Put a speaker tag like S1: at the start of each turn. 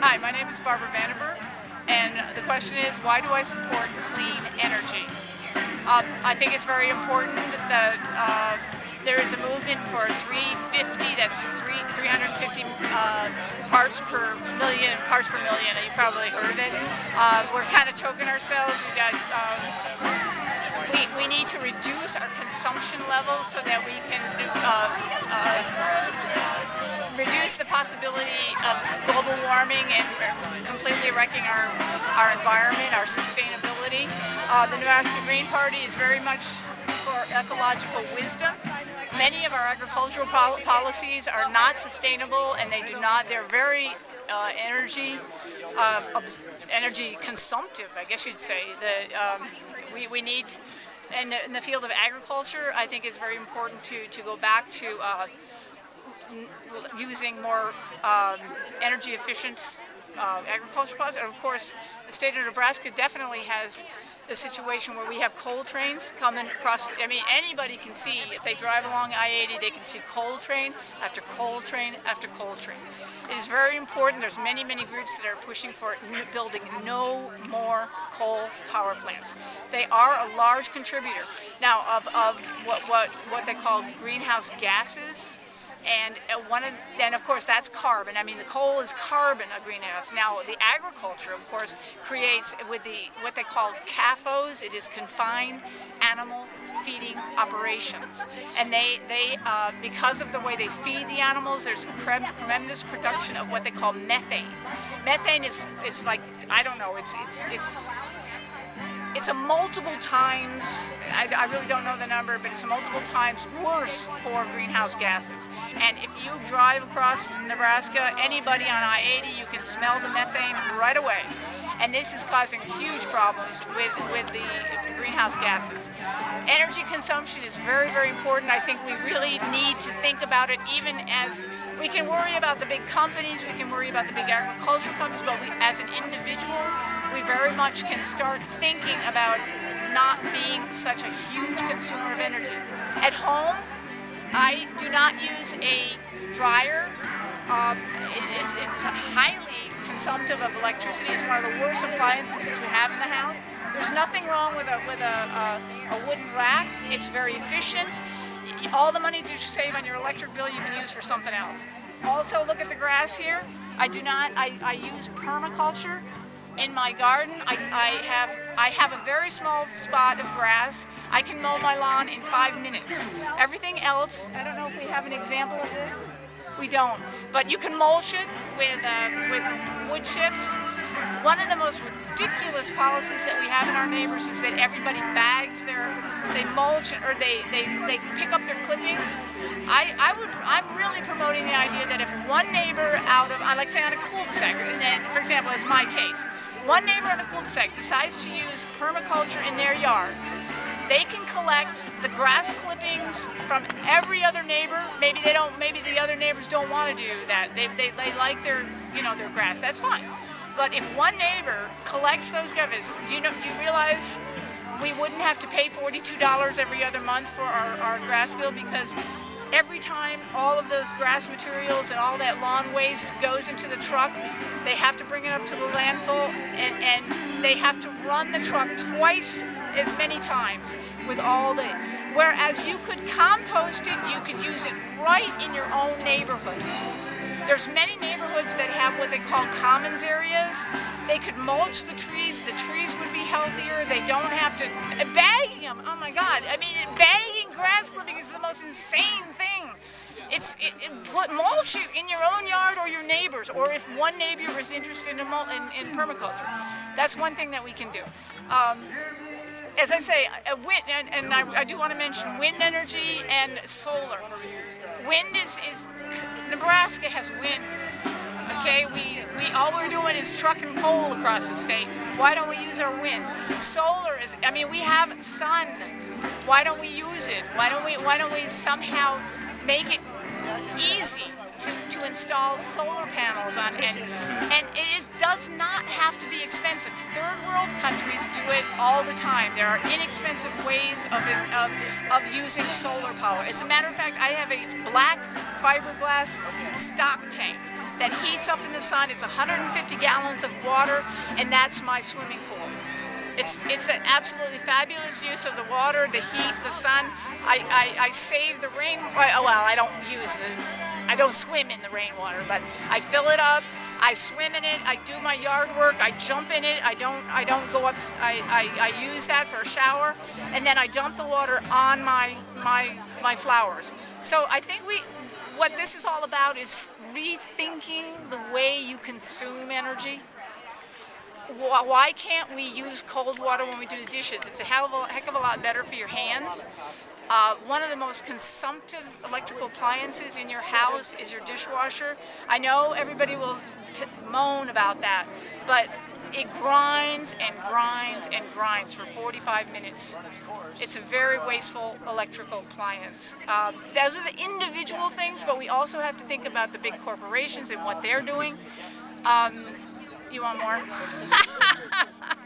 S1: Hi, my name is Barbara Vandenberg, and the question is, why do I support clean energy? I think it's very important that there is a movement for 350, that's 350 parts per million. You probably heard of it. We're kind of choking ourselves. We need to reduce our consumption levels so that we can reduce the possibility of global warming and completely wrecking our environment, our sustainability. The Nebraska Green Party is very much for ecological wisdom. Many of our agricultural policies are not sustainable, and they're very energy consumptive, I guess you'd say. We need, in the field of agriculture, I think it's very important to go back to using more energy efficient agriculture policies. And of course, the state of Nebraska definitely has the situation where we have coal trains coming across. I mean, anybody can see, if they drive along I-80, they can see coal train after coal train after coal train. It is very important. There's many groups that are pushing for building no more coal power plants. They are a large contributor now of what they call greenhouse gases. And of course that's carbon. I mean, the coal is carbon, a greenhouse. Now the agriculture, of course, creates with what they call CAFOs. It is confined animal feeding operations, and they because of the way they feed the animals, there's tremendous production of what they call methane. Methane is like, I don't know. It's a multiple times, I really don't know the number, but it's a multiple times worse for greenhouse gases. And if you drive across Nebraska, anybody on I-80, you can smell the methane right away. And this is causing huge problems with the greenhouse gases. Energy consumption is very important. I think we really need to think about it, even as we can worry about the big companies, we can worry about the big agricultural companies, but as an individual, we very much can start thinking about not being such a huge consumer of energy. At home, I do not use a dryer. It's highly consumptive of electricity. It's one of the worst appliances that you have in the house. There's nothing wrong with a wooden rack. It's very efficient. All the money that you save on your electric bill you can use for something else. Also, look at the grass here. I use permaculture. In my garden, I have a very small spot of grass. I can mow my lawn in 5 minutes. Everything else, I don't know if we have an example of this. We don't. But you can mulch it with wood chips. One of the most ridiculous policies that we have in our neighbors is that everybody bags they mulch, or they pick up their clippings. I'm really promoting the idea that if one neighbor like say on a cul-de-sac, and then, for example, as my case, one neighbor on a cul-de-sac decides to use permaculture in their yard, they can collect the grass clippings from every other neighbor. Maybe the other neighbors don't want to do that. They like their grass. That's fine. But if one neighbor collects those clippings, do you realize we wouldn't have to pay $42 every other month for our grass bill, because every time all of those grass materials and all that lawn waste goes into the truck, they have to bring it up to the landfill, and they have to run the truck twice as many times with all the... Whereas you could compost it, you could use it right in your own neighborhood. There's many neighborhoods that have what they call commons areas. They could mulch the trees would be healthier, they don't have to... Bagging them, oh my God, I mean, bagging grass clipping is the most insane thing. Mulch it in your own yard or your neighbors, or if one neighbor is interested in permaculture. That's one thing that we can do. As I say, wind, and I do want to mention wind energy and solar. Wind is Nebraska has wind. Okay, all we're doing is trucking coal across the state. Why don't we use our wind? Solar is, I mean, we have sun. Why don't we use it? Why don't we somehow make it easy to install solar panels on, and it does not have to be expensive. Third world countries do it all the time. There are inexpensive ways of using solar power. As a matter of fact, I have a black fiberglass stock tank that heats up in the sun. It's 150 gallons of water, and that's my swimming pool. It's an absolutely fabulous use of the water, the heat, the sun. I save the rain. Well, I don't swim in the rainwater, but I fill it up. I swim in it. I do my yard work. I jump in it. I don't go up. I use that for a shower, and then I dump the water on my flowers. So I think what this is all about is rethinking the way you consume energy. Why can't we use cold water when we do the dishes? It's a heck of a lot better for your hands. One of the most consumptive electrical appliances in your house is your dishwasher. I know everybody will moan about that, but it grinds and grinds and grinds for 45 minutes. It's a very wasteful electrical appliance. Those are the individual things, but we also have to think about the big corporations and what they're doing. You want more?